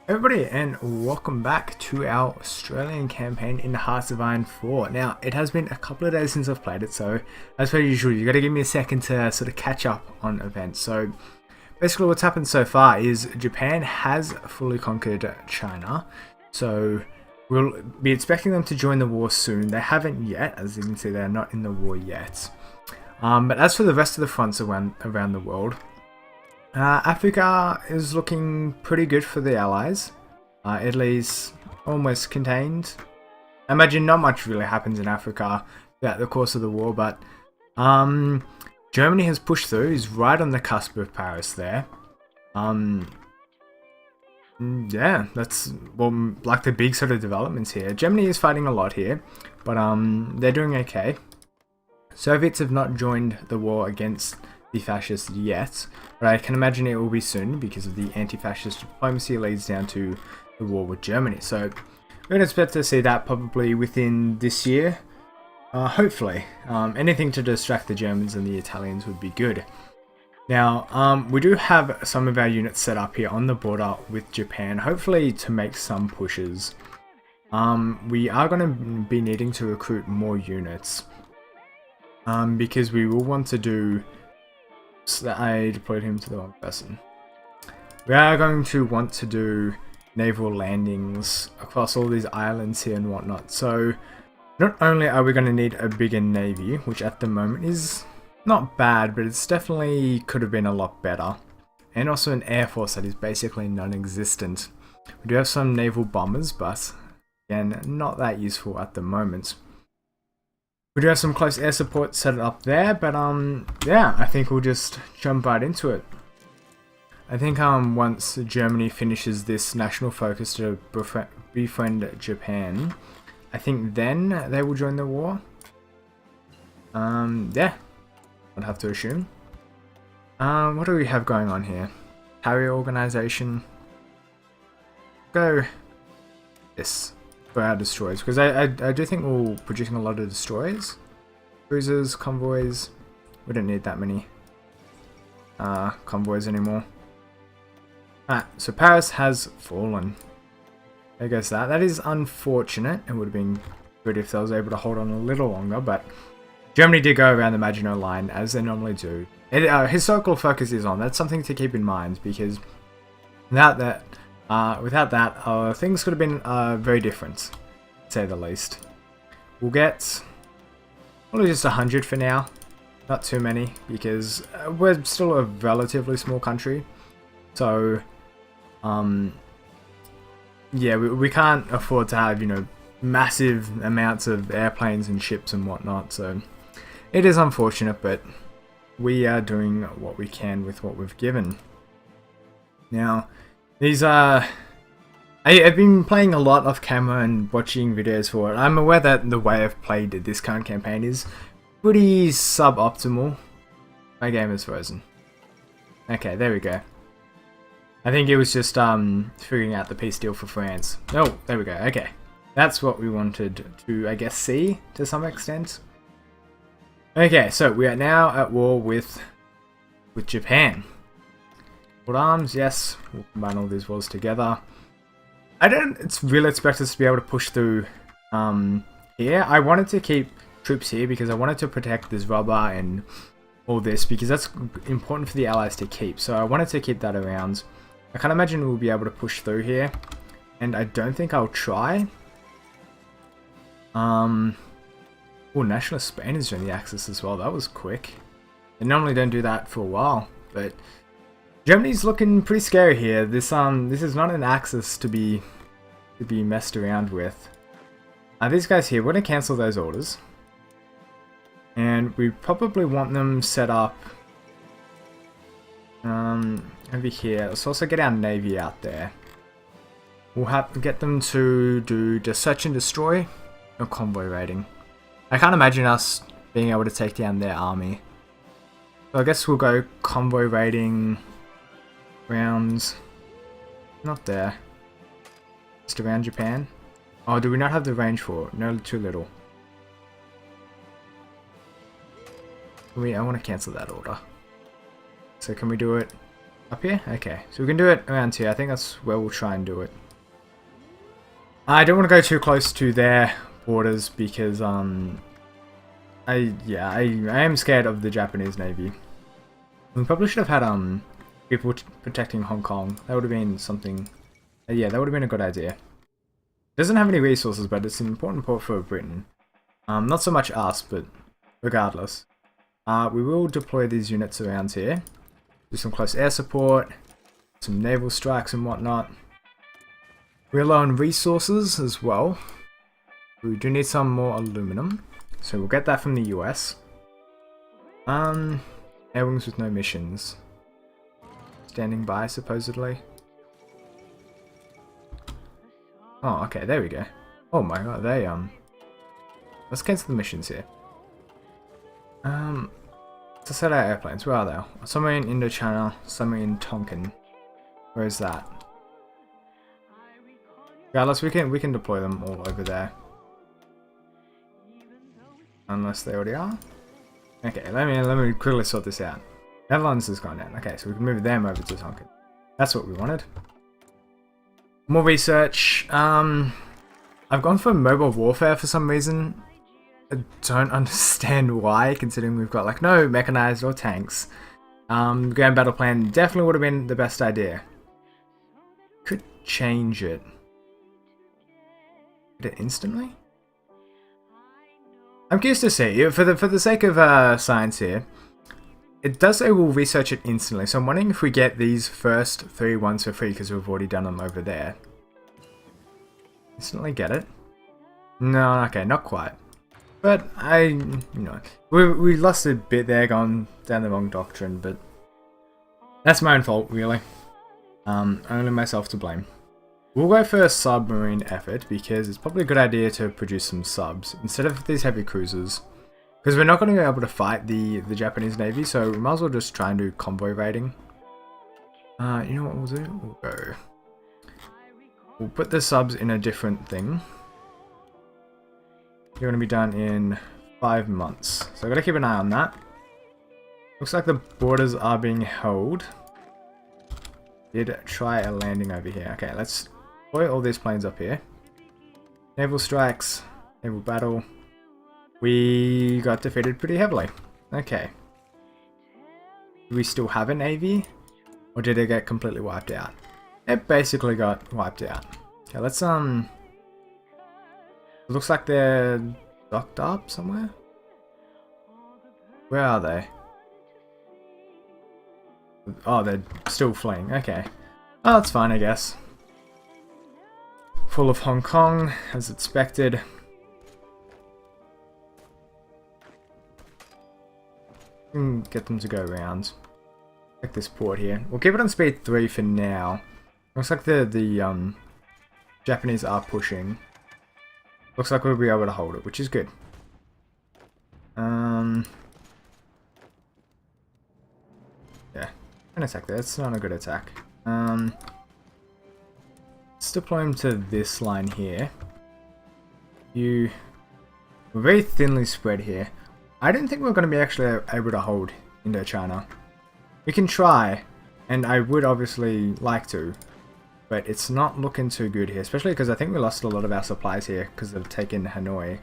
Everybody, and welcome back to our Australian campaign in the Hearts of Iron 4. Now, it has been a couple of days since I've played it, so as per usual, you got to give me a second to sort of catch up on events. So, basically what's happened so far is Japan has fully conquered China, so we'll be expecting them to join the war soon. They haven't yet, as you can see, they're not in the war yet. But as for the rest of the fronts around the world, Africa is looking pretty good for the Allies. Italy's almost contained. I imagine not much really happens in Africa throughout the course of the war, but Germany has pushed through. He's right on the cusp of Paris there. Yeah, that's like the big sort of developments here. Germany is fighting a lot here, but they're doing okay. Soviets have not joined the war against the fascists yet, but I can imagine it will be soon because of the anti-fascist diplomacy leads down to the war with Germany. So we're going to expect to see that probably within this year, hopefully. Anything to distract the Germans and the Italians would be good. Now, we do have some of our units set up here on the border with Japan, hopefully to make some pushes. We are going to be needing to recruit more units, because we will want to do... So that I deployed him to the wrong person. We are going to want to do naval landings across all these islands here and whatnot. So not only are we going to need a bigger navy, which at the moment is not bad, but it's definitely could have been a lot better. And also an air force that is basically non-existent. We do have some naval bombers, but again, not that useful at the moment. We do have some close air support set up there, but yeah, I think we'll just jump right into it. I think once Germany finishes this national focus to befriend Japan, I think then they will join the war. Yeah, I'd have to assume. What do we have going on here? Carrier organization. Go this. For our destroyers, because I do think we're producing a lot of destroyers, cruisers, convoys. We don't need that many convoys anymore. Alright, so Paris has fallen. There goes that. That is unfortunate. It would have been good if I was able to hold on a little longer, but Germany did go around the Maginot Line as they normally do. Historical focus is on. That's something to keep in mind, because without that, things could have been very different, to say the least. We'll get probably just 100 for now, not too many, because we're still a relatively small country. So, yeah, we can't afford to have, you know, massive amounts of airplanes and ships and whatnot. So, it is unfortunate, but we are doing what we can with what we've given. Now, these are... I've been playing a lot off camera and watching videos for it. I'm aware that the way I've played this current campaign is pretty suboptimal. My game is frozen. Okay, there we go. I think it was just figuring out the peace deal for France. Oh, there we go. Okay, that's what we wanted to, I guess, see to some extent. Okay, so we are now at war with Japan. Put arms, yes. We'll combine all these wars together. I don't really expect us to be able to push through here. I wanted to keep troops here because I wanted to protect this rubber and all this, because that's important for the Allies to keep. So I wanted to keep that around. I can't imagine we'll be able to push through here, and I don't think I'll try. Oh, Nationalist Spain is doing the Axis as well. That was quick. They normally don't do that for a while, but Germany's looking pretty scary here. This is not an Axis to be messed around with. These guys here, we're gonna cancel those orders, and we probably want them set up over here. Let's also get our navy out there. We'll have to get them to do just search and destroy or convoy raiding. I can't imagine us being able to take down their army, so I guess we'll go convoy raiding. Rounds, not there, just around Japan. Oh, do we not have the range for it? No, too little. I want to cancel that order. So can we do it Up here? Okay, so we can do it around here. I think that's where we'll try and do it. I don't want to go too close to their borders because I am scared of the Japanese Navy. We probably should have had people protecting Hong Kong. That would have been something. Yeah, that would have been a good idea. It doesn't have any resources, but it's an important port for Britain. Not so much us, but regardless. We will deploy these units around here. Do some close air support, some naval strikes and whatnot. We're low on resources as well. We do need some more aluminum, so we'll get that from the US. Air wings with no missions. Standing by, supposedly. Oh, okay, there we go. Oh my god, they, let's cancel the missions here. To set our airplanes, where are they? Somewhere in Indochina, somewhere in Tonkin. Where is that? Regardless, we can deploy them all over there. Unless they already are. Okay, let me quickly sort this out. Netherlands has gone down. Okay, so we can move them over to Tonkin. That's what we wanted. More research. I've gone for mobile warfare for some reason. I don't understand why, considering we've got like no mechanized or tanks. Ground battle plan definitely would have been the best idea. Could change it. Did it instantly? I'm curious to see. For the sake of science here, it does say we'll research it instantly. So I'm wondering if we get these first 3 ones for free because we've already done them over there. Instantly get it? No, okay, not quite. But we lost a bit there, gone down the wrong doctrine, but that's my own fault, really. Only myself to blame. We'll go for a submarine effort because it's probably a good idea to produce some subs instead of these heavy cruisers. Because we're not going to be able to fight the Japanese Navy, so we might as well just try and do convoy raiding. You know what we'll do? We'll go. We'll put the subs in a different thing. They're going to be done in 5 months. So I've got to keep an eye on that. Looks like the borders are being held. Did try a landing over here. Okay, let's deploy all these planes up here. Naval strikes. Naval battle. We got defeated pretty heavily. Okay. Do we still have a navy? Or did it get completely wiped out? It basically got wiped out. Okay, let's it looks like they're docked up somewhere. Where are they? Oh, they're still fleeing. Okay. Oh, that's fine, I guess. Full of Hong Kong, as expected. Get them to go around. Check this port here. We'll keep it on speed 3 for now. Looks like the Japanese are pushing. Looks like we'll be able to hold it, which is good. Yeah, an attack there. It's not a good attack. Let's deploy him to this line here. We're very thinly spread here. I don't think we're going to be actually able to hold Indochina. We can try, and I would obviously like to, but it's not looking too good here, especially because I think we lost a lot of our supplies here because they've taken Hanoi.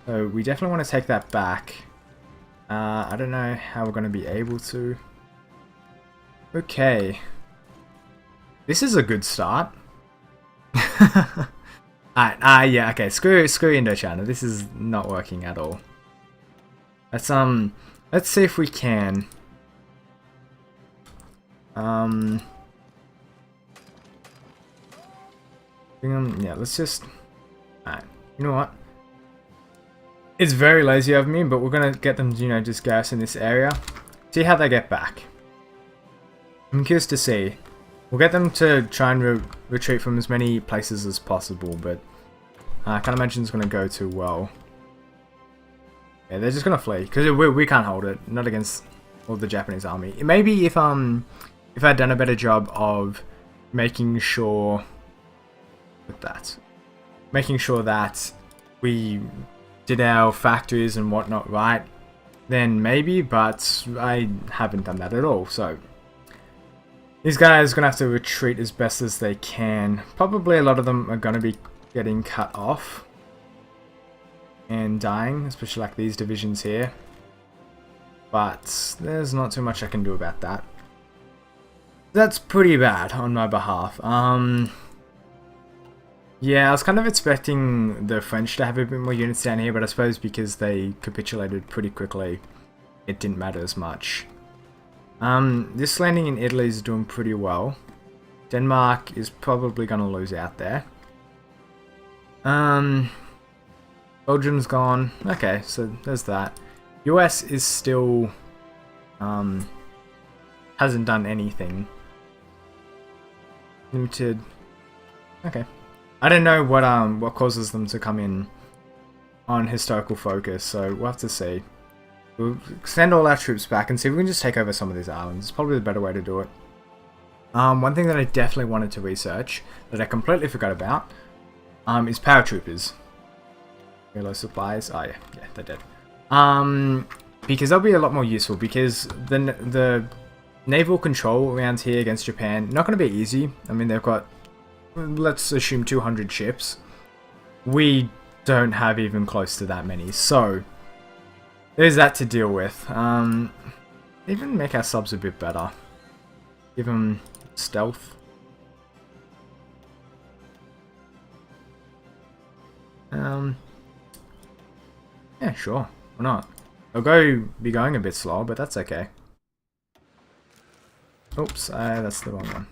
So we definitely want to take that back. I don't know how we're going to be able to. Okay. This is a good start. Alright, yeah, okay, screw Indochina. This is not working at all. Let's see if we can. Yeah, let's just. Alright, you know what? It's very lazy of me, but we're gonna get them, just garrison this area. See how they get back. I'm curious to see. We'll get them to try and retreat from as many places as possible, but I can't imagine it's gonna go too well. Yeah, they're just gonna flee because we can't hold it. Not against all the Japanese army. Maybe if I'd done a better job of making sure that we did our factories and whatnot right, then maybe. But I haven't done that at all. So These guys are going to have to retreat as best as they can. Probably a lot of them are going to be getting cut off and dying, especially like these divisions here. But there's not too much I can do about that. That's pretty bad on my behalf. Yeah, I was kind of expecting the French to have a bit more units down here, but I suppose because they capitulated pretty quickly, it didn't matter as much. This landing in Italy is doing pretty well. Denmark is probably going to lose out there. Belgium's gone. Okay, so there's that. US is still hasn't done anything. Limited. Okay. I don't know what causes them to come in on historical focus, so we'll have to see. We'll send all our troops back and see if we can just take over some of these islands. It's probably the better way to do it. One thing that I definitely wanted to research, that I completely forgot about, is paratroopers. Reload supplies. Oh yeah, they're dead. Because they'll be a lot more useful, because the naval control around here against Japan, not going to be easy. I mean, they've got, let's assume 200 ships. We don't have even close to that many, so there's that to deal with. Even make our subs a bit better. Give them stealth. Yeah, sure. Why not? I'll be going a bit slower, but that's okay. Oops, that's the wrong one.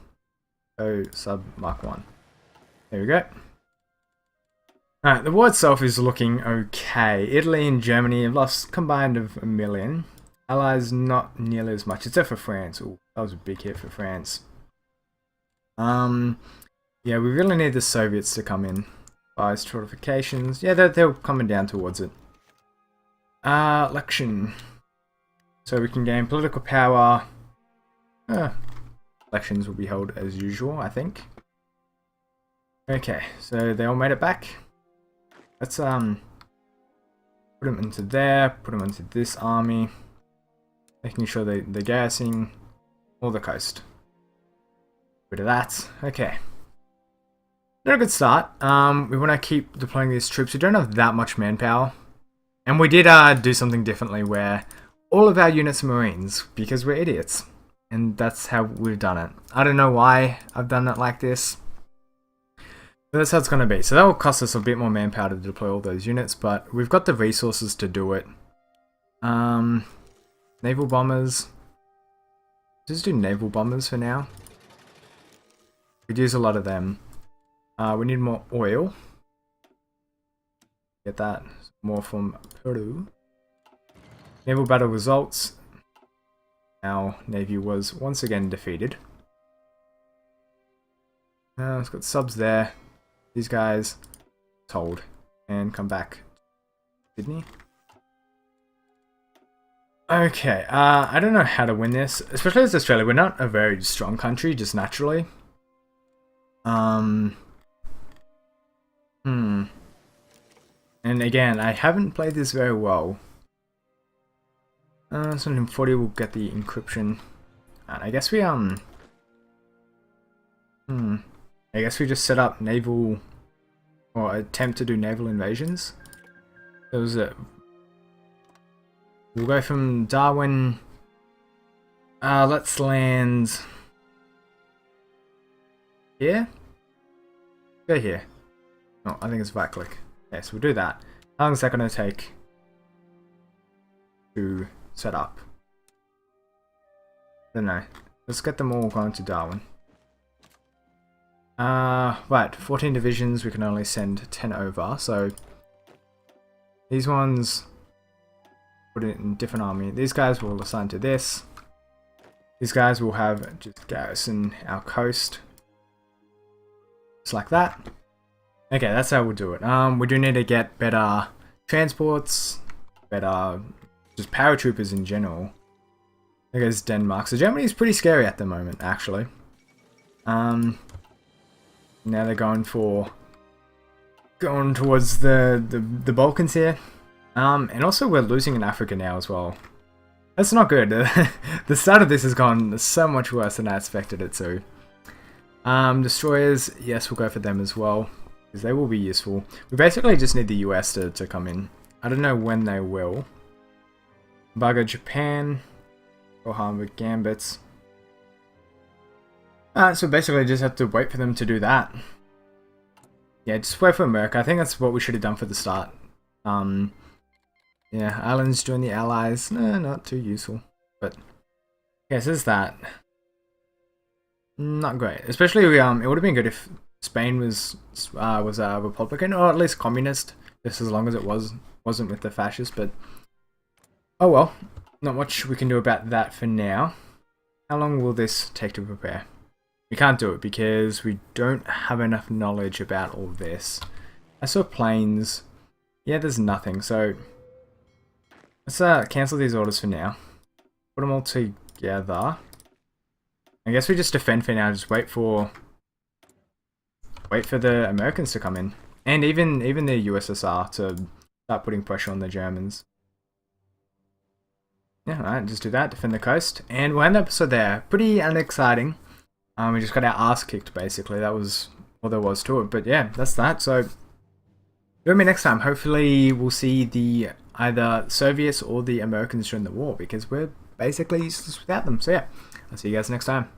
Go sub Mark 1. There we go. Alright, the war itself is looking okay. Italy and Germany have lost combined of 1 million. Allies not nearly as much, except for France. Ooh, that was a big hit for France. Yeah, we really need the Soviets to come in. Biased fortifications. Yeah, they're coming down towards it. Election. So we can gain political power. Elections will be held as usual, I think. Okay, so they all made it back. Let's put them into there, put them into this army. Making sure they're garrisoning all the coast. Rid of that. Okay. Not a good start. We want to keep deploying these troops. We don't have that much manpower. And we did do something differently where all of our units are Marines, because we're idiots. And that's how we've done it. I don't know why I've done it like this. But that's how it's going to be. So that will cost us a bit more manpower to deploy all those units, but we've got the resources to do it. Naval bombers. Just do naval bombers for now. We'd use a lot of them. We need more oil. Get that. More from Peru. Naval battle results. Our navy was once again defeated. It's got subs there. These guys told and come back to Sydney. Okay, I don't know how to win this, especially as Australia. We're not a very strong country, just naturally. And again, I haven't played this very well. So in 40 we'll get the encryption. And I guess we I guess we just set up naval, or attempt to do naval invasions. That was it. We'll go from Darwin. Let's land here. Go here. Oh, I think it's right click. Yes, we'll do that. How long is that going to take to set up? I don't know. Let's get them all going to Darwin. Right, 14 divisions, we can only send 10 over, so these ones put it in different army. These guys will assign to this. These guys will have just garrison our coast. Just like that. Okay, that's how we'll do it. We do need to get better transports, better just paratroopers in general. There goes Denmark. So Germany is pretty scary at the moment, actually. Now they're going towards the Balkans here. And also we're losing in Africa now as well. That's not good. The start of this has gone so much worse than I expected it to. Destroyers, yes, we'll go for them as well, because they will be useful. We basically just need the US to come in. I don't know when they will. Embargo Japan, or harm with Gambits. So basically just have to wait for them to do that. Yeah, just wait for America. I think that's what we should have done for the start. Yeah, islands join the allies. No, not too useful. But yeah, so there's that. Not great. Especially it would have been good if Spain was Republican, or at least communist, just as long as it wasn't with the fascists. But oh well, not much we can do about that for now. How long will this take to prepare? We can't do it because we don't have enough knowledge about all this. I saw planes. Yeah, there's nothing. So let's cancel these orders for now. Put them all together. I guess we just defend for now. Just wait for the Americans to come in, and even the USSR to start putting pressure on the Germans. Yeah, alright, just do that. Defend the coast, and we'll end the episode there. Pretty unexciting. We just got our ass kicked basically. That was all there was to it. But yeah, that's that. So join me next time. Hopefully we'll see the either Soviets or the Americans during the war, because we're basically useless without them. So yeah, I'll see you guys next time.